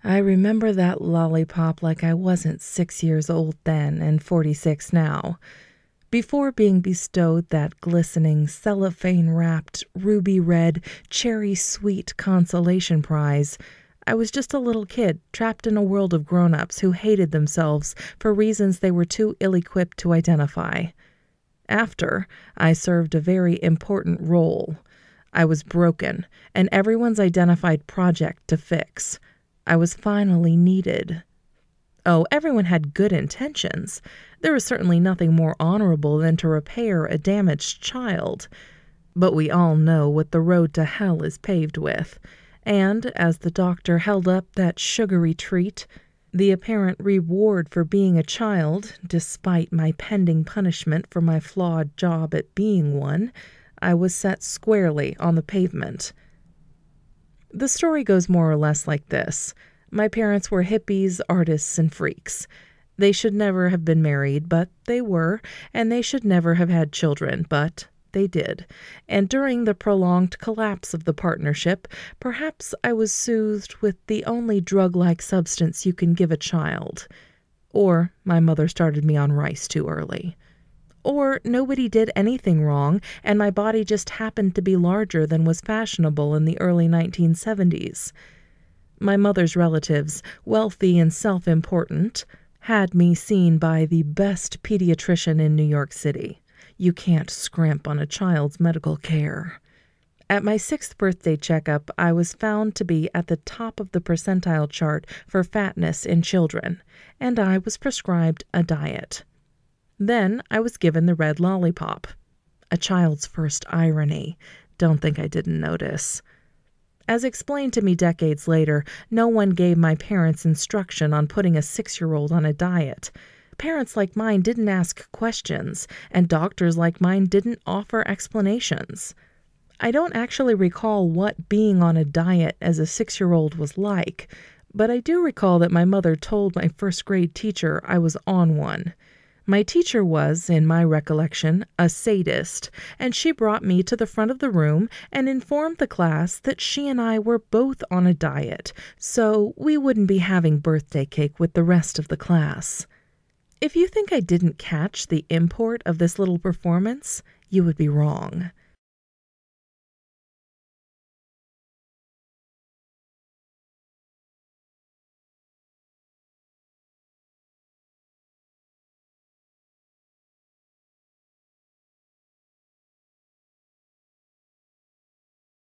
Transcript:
I remember that lollipop like I wasn't 6 years old then and 46 now. Before being bestowed that glistening, cellophane-wrapped, ruby-red, cherry-sweet consolation prize, I was just a little kid trapped in a world of grown-ups who hated themselves for reasons they were too ill-equipped to identify. After, I served a very important role. I was broken, and everyone's identified project to fix. I was finally needed. Oh, everyone had good intentions. There was certainly nothing more honorable than to repair a damaged child. But we all know what the road to hell is paved with. And as the doctor held up that sugary treat, the apparent reward for being a child, despite my pending punishment for my flawed job at being one, I was set squarely on the pavement. The story goes more or less like this. My parents were hippies, artists, and freaks. They should never have been married, but they were, and they should never have had children, but they did. And during the prolonged collapse of the partnership, perhaps I was soothed with the only drug-like substance you can give a child. Or my mother started me on rice too early. Or nobody did anything wrong, and my body just happened to be larger than was fashionable in the early 1970s. My mother's relatives, wealthy and self-important, had me seen by the best pediatrician in New York City. You can't scrimp on a child's medical care. At my 6th birthday checkup, I was found to be at the top of the percentile chart for fatness in children, and I was prescribed a diet. Then I was given the red lollipop. A child's first irony. Don't think I didn't notice. As explained to me decades later, no one gave my parents instruction on putting a 6-year-old on a diet. Parents like mine didn't ask questions, and doctors like mine didn't offer explanations. I don't actually recall what being on a diet as a 6-year-old was like, but I do recall that my mother told my first-grade teacher I was on one. My teacher was, in my recollection, a sadist, and she brought me to the front of the room and informed the class that she and I were both on a diet, so we wouldn't be having birthday cake with the rest of the class. If you think I didn't catch the import of this little performance, you would be wrong.